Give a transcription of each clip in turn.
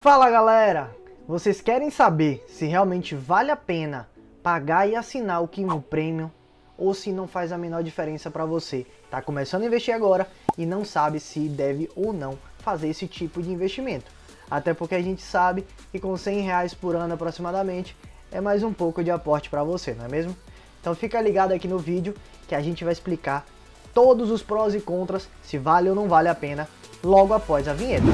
Fala galera! Vocês querem saber se realmente vale a pena pagar e assinar o Kinvo Premium ou se não faz a menor diferença para você? Tá começando a investir agora e não sabe se deve ou não fazer esse tipo de investimento. Até porque a gente sabe que com R$100 por ano aproximadamente é mais um pouco de aporte para você, não é mesmo? Então fica ligado aqui no vídeo que a gente vai explicar todos os prós e contras, se vale ou não vale a pena, logo após a vinheta.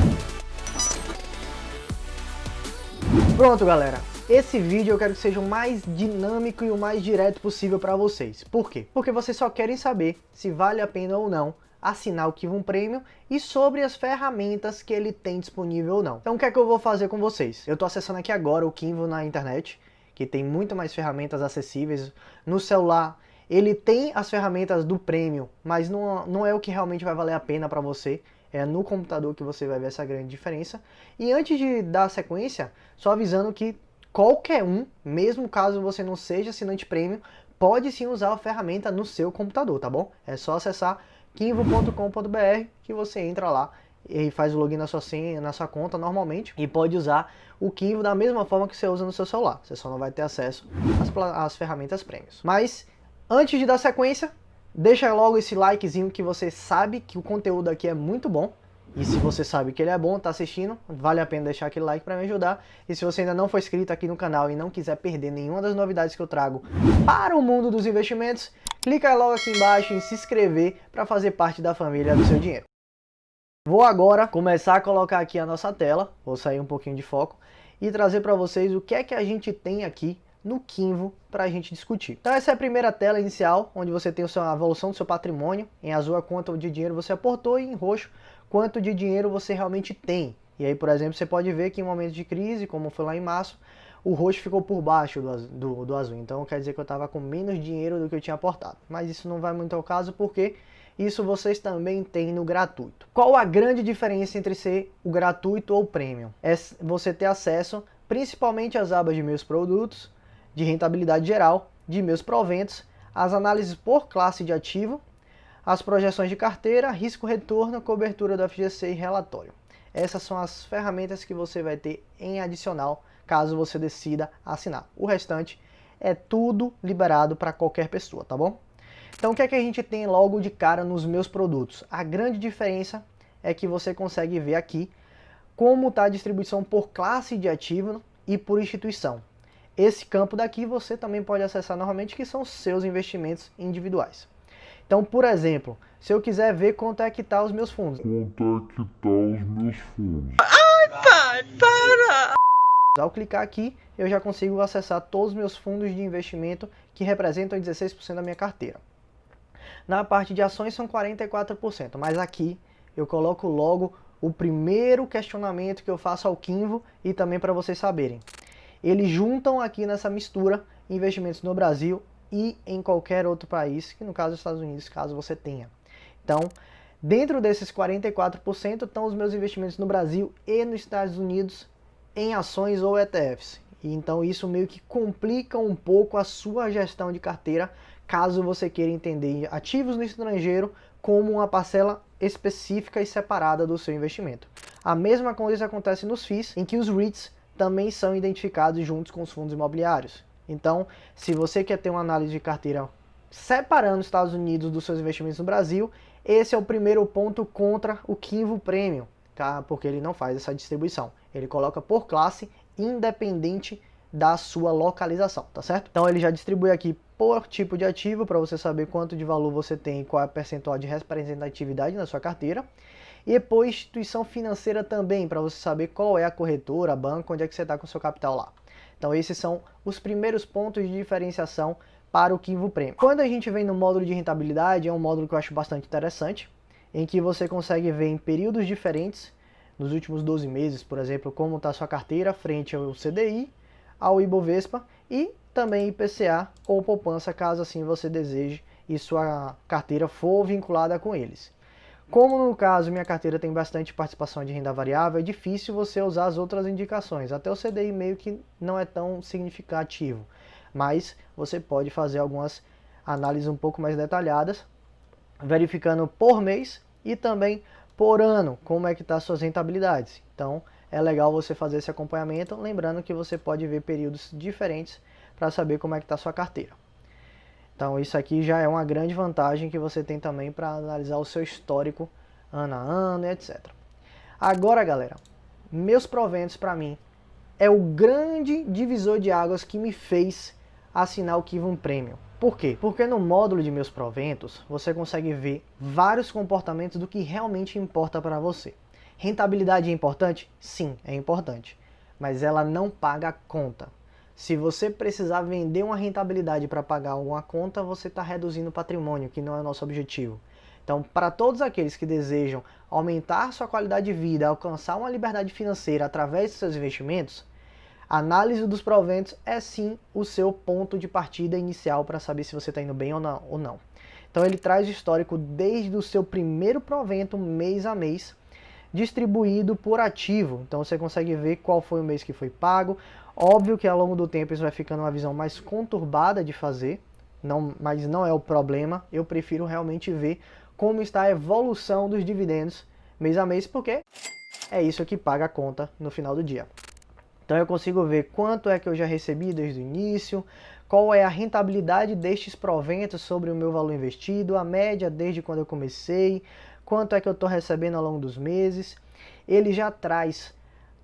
Pronto galera, esse vídeo eu quero que seja o mais dinâmico e o mais direto possível para vocês. Por quê? Porque vocês só querem saber se vale a pena ou não assinar o Kinvo Premium e sobre as ferramentas que ele tem disponível ou não. Então o que é que eu vou fazer com vocês? Eu estou acessando aqui agora o Kinvo na internet, que tem muito mais ferramentas acessíveis. No celular ele tem as ferramentas do Premium, mas não é o que realmente vai valer a pena para você. É no computador que você vai ver essa grande diferença. E antes de dar sequência, só avisando que qualquer um, mesmo caso você não seja assinante Premium, pode sim usar a ferramenta no seu computador, tá bom? É só acessar kinvo.com.br que você entra lá e faz o login na sua senha, na sua conta normalmente, e pode usar o Kinvo da mesma forma que você usa no seu celular. Você só não vai ter acesso às ferramentas Premium. Mas antes de dar sequência, deixa logo esse likezinho que você sabe que o conteúdo aqui é muito bom. E se você sabe que ele é bom, tá assistindo, vale a pena deixar aquele like para me ajudar. E se você ainda não for inscrito aqui no canal e não quiser perder nenhuma das novidades que eu trago para o mundo dos investimentos, clica logo aqui embaixo em se inscrever para fazer parte da família do seu dinheiro. Vou agora começar a colocar aqui a nossa tela, vou sair um pouquinho de foco e trazer para vocês o que é que a gente tem aqui no Kinvo para a gente discutir. Então essa é a primeira tela inicial, onde você tem a evolução do seu patrimônio. Em azul é quanto de dinheiro você aportou e em roxo quanto de dinheiro você realmente tem. E aí, por exemplo, você pode ver que em momentos de crise, como foi lá em março, o roxo ficou por baixo do azul. Então quer dizer que eu estava com menos dinheiro do que eu tinha aportado. Mas isso não vai muito ao caso, porque isso vocês também têm no gratuito. Qual a grande diferença entre ser o gratuito ou o premium? É você ter acesso principalmente às abas de meus produtos, de rentabilidade geral, de meus proventos, as análises por classe de ativo, as projeções de carteira, risco-retorno, cobertura do FGC e relatório. Essas são as ferramentas que você vai ter em adicional, caso você decida assinar. O restante é tudo liberado para qualquer pessoa, tá bom? Então o que é que a gente tem logo de cara nos meus produtos? A grande diferença é que você consegue ver aqui como está a distribuição por classe de ativo e por instituição. Esse campo daqui você também pode acessar novamente, que são os seus investimentos individuais. Então, por exemplo, se eu quiser ver quanto é que tá os meus fundos. Ai, pai, para! Ao clicar aqui, eu já consigo acessar todos os meus fundos de investimento, que representam 16% da minha carteira. Na parte de ações são 44%, mas aqui eu coloco logo o primeiro questionamento que eu faço ao Kinvo e também para vocês saberem. Eles juntam aqui nessa mistura investimentos no Brasil e em qualquer outro país, que no caso dos Estados Unidos, caso você tenha. Então, dentro desses 44% estão os meus investimentos no Brasil e nos Estados Unidos em ações ou ETFs. E então isso meio que complica um pouco a sua gestão de carteira, caso você queira entender ativos no estrangeiro como uma parcela específica e separada do seu investimento. A mesma coisa acontece nos FIIs, em que os REITs também são identificados juntos com os fundos imobiliários. Então, se você quer ter uma análise de carteira separando os Estados Unidos dos seus investimentos no Brasil, esse é o primeiro ponto contra o Kinvo Premium, tá? Porque ele não faz essa distribuição. Ele coloca por classe, independente da sua localização, tá certo? Então ele já distribui aqui por tipo de ativo, para você saber quanto de valor você tem e qual é a percentual de representatividade na sua carteira. E por instituição financeira também, para você saber qual é a corretora, a banca, onde é que você está com o seu capital lá. Então esses são os primeiros pontos de diferenciação para o Kinvo Premium. Quando a gente vem no módulo de rentabilidade, é um módulo que eu acho bastante interessante, em que você consegue ver em períodos diferentes, nos últimos 12 meses, por exemplo, como está a sua carteira frente ao CDI, ao Ibovespa e também IPCA ou poupança, caso assim você deseje e sua carteira for vinculada com eles. Como no caso minha carteira tem bastante participação de renda variável, é difícil você usar as outras indicações. Até o CDI meio que não é tão significativo, mas você pode fazer algumas análises um pouco mais detalhadas, verificando por mês e também por ano como é que está suas rentabilidades. Então é legal você fazer esse acompanhamento, lembrando que você pode ver períodos diferentes para saber como é que está a sua carteira. Então isso aqui já é uma grande vantagem que você tem também para analisar o seu histórico ano a ano, etc. Agora, galera, meus proventos para mim é o grande divisor de águas que me fez assinar o Kivum Premium. Por quê? Porque no módulo de meus proventos você consegue ver vários comportamentos do que realmente importa para você. Rentabilidade é importante? Sim, é importante, mas ela não paga a conta. Se você precisar vender uma rentabilidade para pagar alguma conta, você está reduzindo o patrimônio, que não é o nosso objetivo. Então, para todos aqueles que desejam aumentar sua qualidade de vida, alcançar uma liberdade financeira através de seus investimentos, a análise dos proventos é sim o seu ponto de partida inicial para saber se você está indo bem ou não. Então ele traz o histórico desde o seu primeiro provento, mês a mês, distribuído por ativo. Então você consegue ver qual foi o mês que foi pago. Óbvio que ao longo do tempo isso vai ficando uma visão mais conturbada de fazer, mas não é o problema. Eu prefiro realmente ver como está a evolução dos dividendos mês a mês, porque é isso que paga a conta no final do dia. Então eu consigo ver quanto é que eu já recebi desde o início, qual é a rentabilidade destes proventos sobre o meu valor investido, a média desde quando eu comecei, quanto é que eu estou recebendo ao longo dos meses. Ele já traz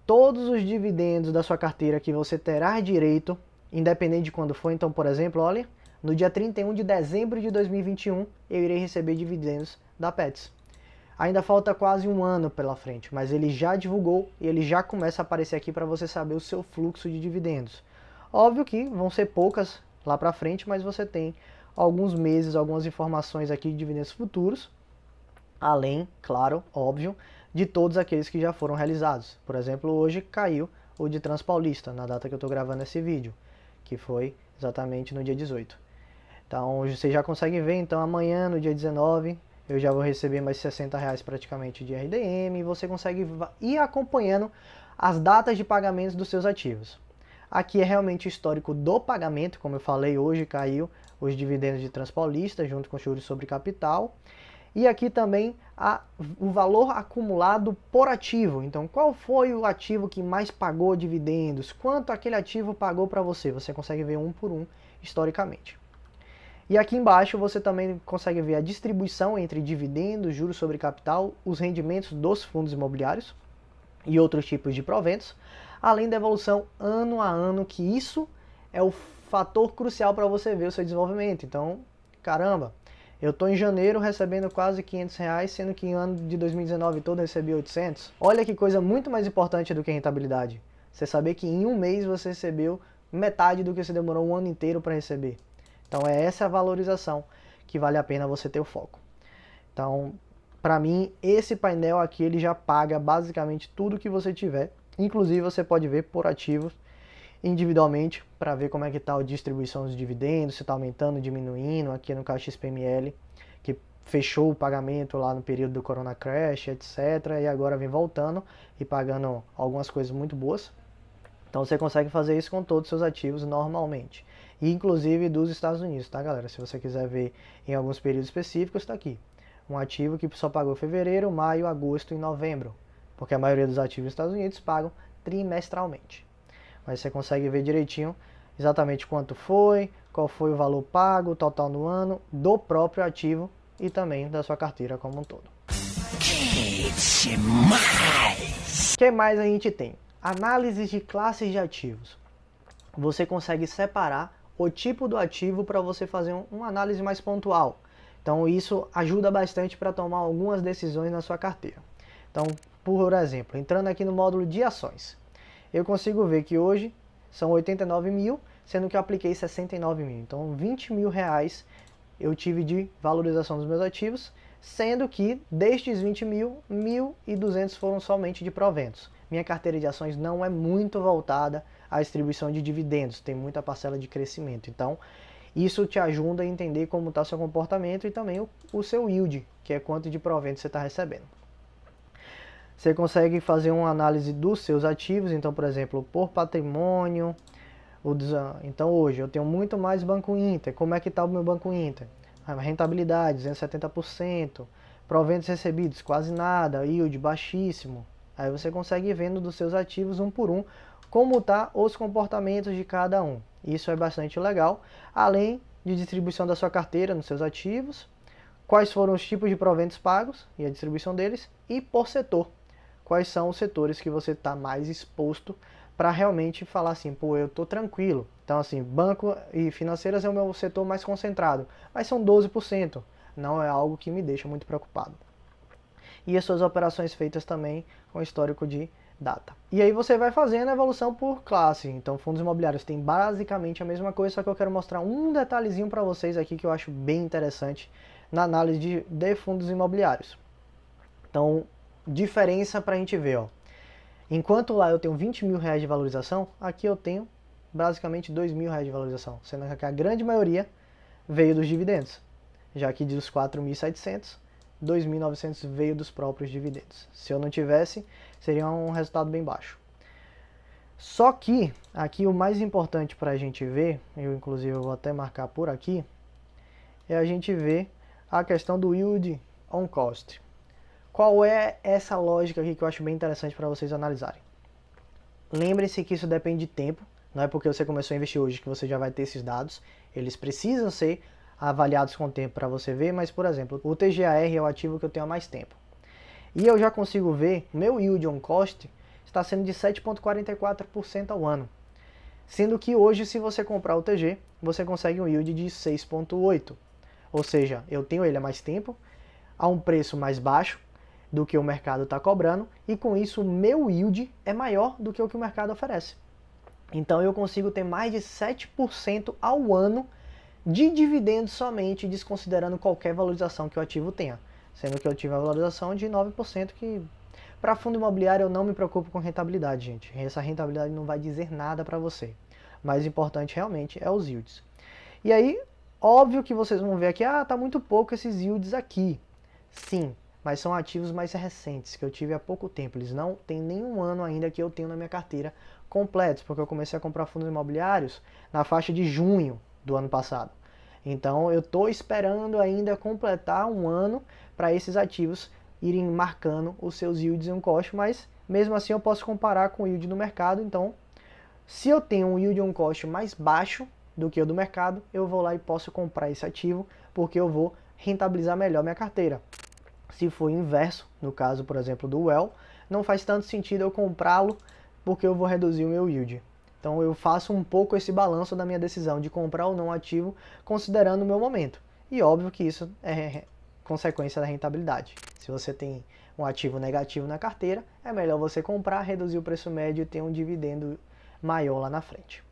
todos os dividendos da sua carteira que você terá direito, independente de quando for. Então, por exemplo, olha, no dia 31 de dezembro de 2021, eu irei receber dividendos da Petz. Ainda falta quase um ano pela frente, mas ele já divulgou e ele já começa a aparecer aqui para você saber o seu fluxo de dividendos. Óbvio que vão ser poucas lá para frente, mas você tem alguns meses, algumas informações aqui de dividendos futuros, além, claro, óbvio, de todos aqueles que já foram realizados. Por exemplo, hoje caiu o de Transpaulista, na data que eu estou gravando esse vídeo, que foi exatamente no dia 18. Então, você já consegue ver, então amanhã, no dia 19, eu já vou receber mais R$60 praticamente de RDM, e você consegue ir acompanhando as datas de pagamentos dos seus ativos. Aqui é realmente o histórico do pagamento, como eu falei, hoje caiu os dividendos de Transpaulista, junto com juros sobre capital. E aqui também o valor acumulado por ativo. Então, qual foi o ativo que mais pagou dividendos? Quanto aquele ativo pagou para você? Você consegue ver um por um historicamente. E aqui embaixo você também consegue ver a distribuição entre dividendos, juros sobre capital, os rendimentos dos fundos imobiliários e outros tipos de proventos, além da evolução ano a ano, que isso é o fator crucial para você ver o seu desenvolvimento. Então, caramba, eu estou em janeiro recebendo quase R$500, sendo que em ano de 2019 todo eu recebi 800. Olha que coisa muito mais importante do que rentabilidade. Você saber que em um mês você recebeu metade do que você demorou um ano inteiro para receber. Então é essa a valorização que vale a pena você ter o foco. Então, para mim, esse painel aqui ele já paga basicamente tudo que você tiver. Inclusive você pode ver por ativos individualmente para ver como é que está a distribuição dos dividendos, se está aumentando, diminuindo. Aqui no caso XPML, que fechou o pagamento lá no período do Corona Crash, etc. E agora vem voltando e pagando algumas coisas muito boas. Então você consegue fazer isso com todos os seus ativos normalmente. E inclusive dos Estados Unidos, tá galera? Se você quiser ver em alguns períodos específicos, está aqui. Um ativo que só pagou fevereiro, maio, agosto e novembro. Porque a maioria dos ativos dos Estados Unidos pagam trimestralmente. Mas você consegue ver direitinho exatamente quanto foi, qual foi o valor pago, total no ano, do próprio ativo e também da sua carteira como um todo. O que mais a gente tem? Análises de classes de ativos. Você consegue separar o tipo do ativo para você fazer uma análise mais pontual. Então isso ajuda bastante para tomar algumas decisões na sua carteira. Então, por exemplo, entrando aqui no módulo de ações, eu consigo ver que hoje são 89 mil, sendo que eu apliquei 69 mil. Então, 20 mil reais eu tive de valorização dos meus ativos, sendo que destes 20 mil, 1.200 foram somente de proventos. Minha carteira de ações não é muito voltada à distribuição de dividendos, tem muita parcela de crescimento. Então, isso te ajuda a entender como está o seu comportamento e também o seu yield, que é quanto de proventos você está recebendo. Você consegue fazer uma análise dos seus ativos, então, por exemplo, por patrimônio. Então, hoje eu tenho muito mais Banco Inter. Como é que está o meu Banco Inter? A rentabilidade, 270%. Proventos recebidos, quase nada. Yield, baixíssimo. Aí você consegue ir vendo dos seus ativos um por um, como tá os comportamentos de cada um. Isso é bastante legal, além de distribuição da sua carteira nos seus ativos, quais foram os tipos de proventos pagos e a distribuição deles, e por setor, quais são os setores que você está mais exposto para realmente falar assim, pô, eu estou tranquilo. Então assim, banco e financeiras é o meu setor mais concentrado, mas são 12%, não é algo que me deixa muito preocupado. E as suas operações feitas também com histórico de data. E aí você vai fazendo a evolução por classe. Então fundos imobiliários tem basicamente a mesma coisa, só que eu quero mostrar um detalhezinho para vocês aqui que eu acho bem interessante na análise de fundos imobiliários. Então, diferença para a gente ver, ó. Enquanto lá eu tenho 20 mil reais de valorização, aqui eu tenho basicamente 2 mil reais de valorização, sendo que a grande maioria veio dos dividendos, já que dos 4.700, 2.900 veio dos próprios dividendos. Se eu não tivesse, seria um resultado bem baixo. Só que, aqui o mais importante para a gente ver, eu inclusive vou até marcar por aqui, é a gente ver a questão do yield on cost. Qual é essa lógica aqui que eu acho bem interessante para vocês analisarem? Lembrem-se que isso depende de tempo, não é porque você começou a investir hoje que você já vai ter esses dados, eles precisam ser avaliados com o tempo para você ver, mas por exemplo, o TGAR é o ativo que eu tenho há mais tempo. E eu já consigo ver, meu yield on cost está sendo de 7,44% ao ano. Sendo que hoje, se você comprar o TG, você consegue um yield de 6,8%. Ou seja, eu tenho ele há mais tempo, a um preço mais baixo do que o mercado está cobrando, e com isso o meu yield é maior do que o que o mercado oferece. Então eu consigo ter mais de 7% ao ano de dividendos somente, desconsiderando qualquer valorização que o ativo tenha. Sendo que eu tive a valorização de 9%, que para fundo imobiliário eu não me preocupo com rentabilidade, gente. Essa rentabilidade não vai dizer nada para você. O mais importante realmente é os yields. E aí, óbvio que vocês vão ver aqui, tá muito pouco esses yields aqui. Sim, mas são ativos mais recentes, que eu tive há pouco tempo. Eles não têm nenhum ano ainda que eu tenho na minha carteira completos, porque eu comecei a comprar fundos imobiliários na faixa de junho do ano passado. Então eu estou esperando ainda completar um ano para esses ativos irem marcando os seus yields on cost, mas mesmo assim eu posso comparar com o yield do mercado. Então, se eu tenho um yield on cost mais baixo do que o do mercado, eu vou lá e posso comprar esse ativo, porque eu vou rentabilizar melhor minha carteira. Se for inverso, no caso, por exemplo, do Well, não faz tanto sentido eu comprá-lo, porque eu vou reduzir o meu yield. Então eu faço um pouco esse balanço da minha decisão de comprar ou não ativo, considerando o meu momento. E óbvio que isso é consequência da rentabilidade. Se você tem um ativo negativo na carteira, é melhor você comprar, reduzir o preço médio e ter um dividendo maior lá na frente.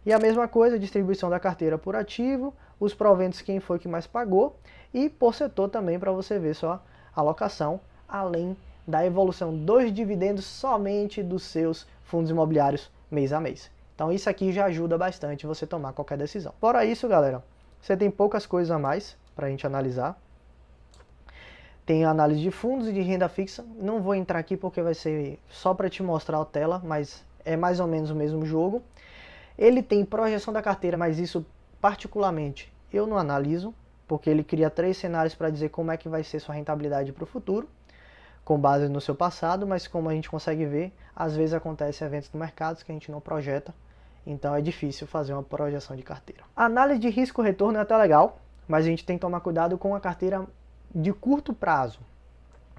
E a mesma coisa, distribuição da carteira por ativo, os proventos, quem foi que mais pagou, e por setor também, para você ver só a alocação, além da evolução dos dividendos somente dos seus fundos imobiliários mês a mês. Então isso aqui já ajuda bastante você tomar qualquer decisão. Fora isso, galera, você tem poucas coisas a mais para a gente analisar. Tem a análise de fundos e de renda fixa. Não vou entrar aqui porque vai ser só para te mostrar a tela, mas é mais ou menos o mesmo jogo. Ele tem projeção da carteira, mas isso particularmente eu não analiso, porque ele cria 3 cenários para dizer como é que vai ser sua rentabilidade para o futuro, com base no seu passado, mas como a gente consegue ver, às vezes acontecem eventos no mercado que a gente não projeta, então é difícil fazer uma projeção de carteira. A análise de risco-retorno é até legal, mas a gente tem que tomar cuidado com a carteira de curto prazo.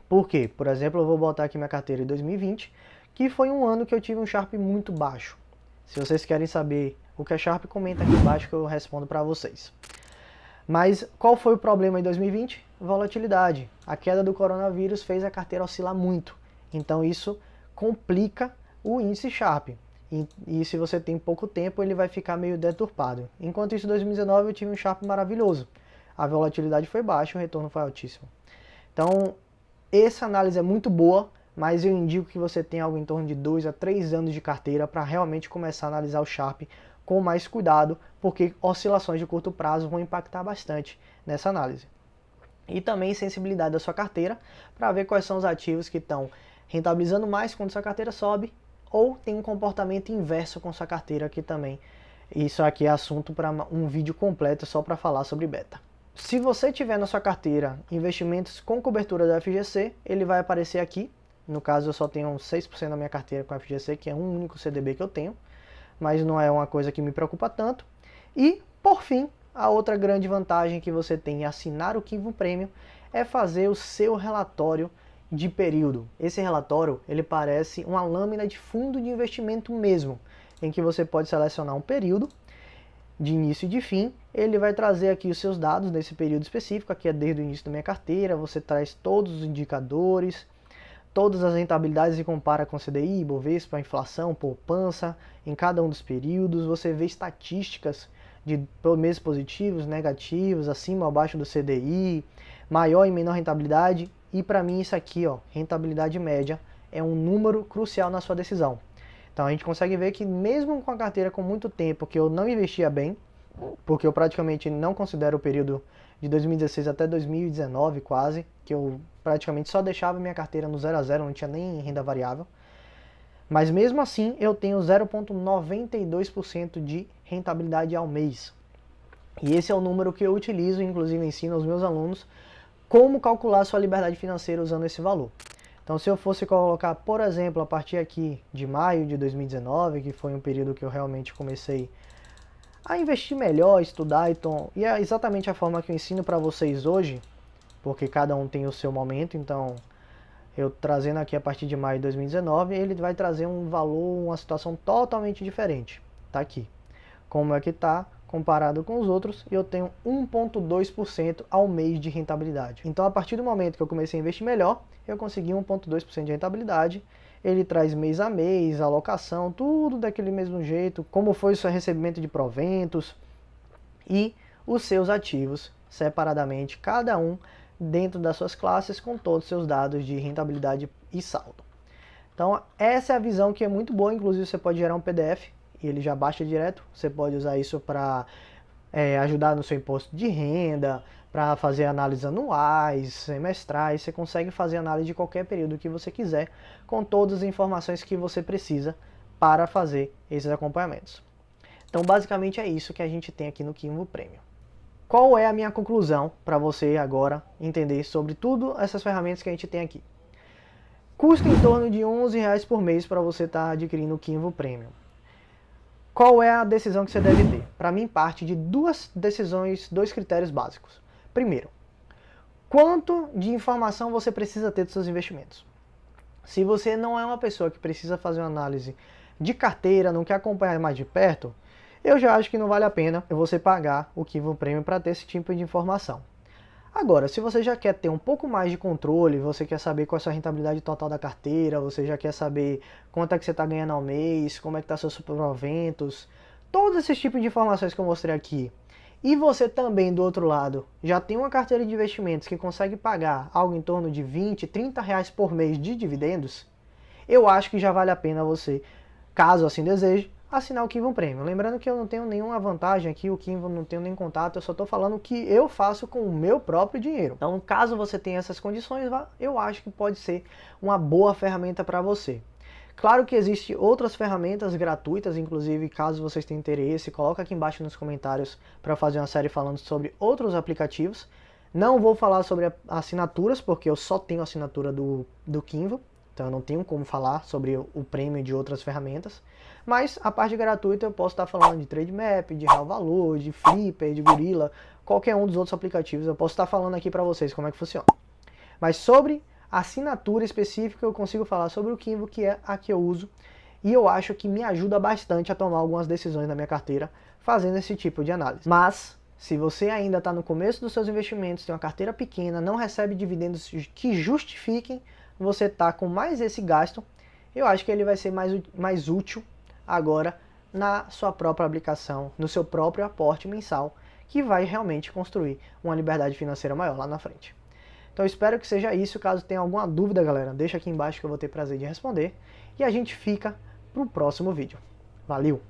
Por quê? Por exemplo, eu vou botar aqui minha carteira de 2020, que foi um ano que eu tive um Sharpe muito baixo. Se vocês querem saber o que é Sharpe, comenta aqui embaixo que eu respondo para vocês. Mas qual foi o problema em 2020? Volatilidade. A queda do coronavírus fez a carteira oscilar muito. Então isso complica o índice Sharpe. E se você tem pouco tempo, ele vai ficar meio deturpado. Enquanto isso, em 2019 eu tive um Sharpe maravilhoso. A volatilidade foi baixa, o retorno foi altíssimo. Então, essa análise é muito boa, mas eu indico que você tenha algo em torno de 2 a 3 anos de carteira para realmente começar a analisar o Sharpe com mais cuidado, porque oscilações de curto prazo vão impactar bastante nessa análise. E também sensibilidade da sua carteira, para ver quais são os ativos que estão rentabilizando mais quando sua carteira sobe, ou tem um comportamento inverso com sua carteira, que também, isso aqui é assunto para um vídeo completo só para falar sobre beta. Se você tiver na sua carteira investimentos com cobertura da FGC, ele vai aparecer aqui No caso, eu só tenho 6% da minha carteira com FGC, que é um único CDB que eu tenho, mas não é uma coisa que me preocupa tanto. E, por fim, a outra grande vantagem que você tem em assinar o Kinvo Premium é fazer o seu relatório de período. Esse relatório, ele parece uma lâmina de fundo de investimento mesmo, em que você pode selecionar um período de início e de fim. Ele vai trazer aqui os seus dados nesse período específico, aqui é desde o início da minha carteira, você traz todos os indicadores, todas as rentabilidades e compara com CDI, Bovespa, inflação, poupança, em cada um dos períodos. Você vê estatísticas de meses positivos, negativos, acima ou abaixo do CDI, maior e menor rentabilidade. E para mim isso aqui, ó, rentabilidade média, é um número crucial na sua decisão. Então a gente consegue ver que mesmo com a carteira com muito tempo que eu não investia bem, porque eu praticamente não considero o período de 2016 até 2019 quase, que eu praticamente só deixava minha carteira no 0 a 0, não tinha nem renda variável. Mas mesmo assim eu tenho 0,92% de rentabilidade ao mês. E esse é o número que eu utilizo, inclusive ensino aos meus alunos como calcular sua liberdade financeira usando esse valor. Então se eu fosse colocar, por exemplo, a partir aqui de maio de 2019, que foi um período que eu realmente comecei a investir melhor, estudar, então, e é exatamente a forma que eu ensino para vocês hoje, porque cada um tem o seu momento, então eu trazendo aqui a partir de maio de 2019, ele vai trazer um valor, uma situação totalmente diferente. Tá aqui. Como é que tá comparado com os outros, e eu tenho 1,2% ao mês de rentabilidade. Então a partir do momento que eu comecei a investir melhor, eu consegui 1,2% de rentabilidade. Ele traz mês a mês, alocação, tudo daquele mesmo jeito, como foi o seu recebimento de proventos e os seus ativos separadamente, cada um dentro das suas classes, com todos os seus dados de rentabilidade e saldo. Então essa é a visão que é muito boa, inclusive você pode gerar um PDF e ele já baixa direto. Você pode usar isso para ajudar no seu imposto de renda, para fazer análises anuais, semestrais. Você consegue fazer análise de qualquer período que você quiser, com todas as informações que você precisa para fazer esses acompanhamentos. Então basicamente é isso que a gente tem aqui no Kinvo Premium. Qual é a minha conclusão para você agora entender sobre tudo essas ferramentas que a gente tem aqui? Custa em torno de R$11 por mês para você estar adquirindo o Kinvo Premium. Qual é a decisão que você deve ter? Para mim, parte de duas decisões, dois critérios básicos. Primeiro, quanto de informação você precisa ter dos seus investimentos? Se você não é uma pessoa que precisa fazer uma análise de carteira, não quer acompanhar mais de perto, eu já acho que não vale a pena você pagar o Kinvo Premium para ter esse tipo de informação. Agora, se você já quer ter um pouco mais de controle, você quer saber qual é a sua rentabilidade total da carteira, você já quer saber quanto é que você está ganhando ao mês, como é que está seus proventos, todos esses tipos de informações que eu mostrei aqui, e você também, do outro lado, já tem uma carteira de investimentos que consegue pagar algo em torno de R$20, R$30 por mês de dividendos, eu acho que já vale a pena você, caso assim deseje, assinar o Kinvo Premium. Lembrando que eu não tenho nenhuma vantagem aqui, o Kinvo não tenho nem contato, eu só estou falando o que eu faço com o meu próprio dinheiro. Então, caso você tenha essas condições, eu acho que pode ser uma boa ferramenta para você. Claro que existem outras ferramentas gratuitas, inclusive caso vocês tenham interesse, coloca aqui embaixo nos comentários para fazer uma série falando sobre outros aplicativos. Não vou falar sobre assinaturas, porque eu só tenho assinatura do Kinvo. Então eu não tenho como falar sobre o prêmio de outras ferramentas, mas a parte gratuita eu posso estar falando de Trademap, de Real Valor, de Flipper, de Gorilla, qualquer um dos outros aplicativos, eu posso estar falando aqui para vocês como é que funciona. Mas sobre assinatura específica eu consigo falar sobre o Kinvo, que é a que eu uso, e eu acho que me ajuda bastante a tomar algumas decisões na minha carteira fazendo esse tipo de análise. Mas se você ainda está no começo dos seus investimentos, tem uma carteira pequena, não recebe dividendos que justifiquem você tá com mais esse gasto, eu acho que ele vai ser mais útil agora na sua própria aplicação, no seu próprio aporte mensal, que vai realmente construir uma liberdade financeira maior lá na frente. Então eu espero que seja isso. Caso tenha alguma dúvida, galera, deixa aqui embaixo que eu vou ter prazer de responder, e a gente fica para o próximo vídeo. Valeu!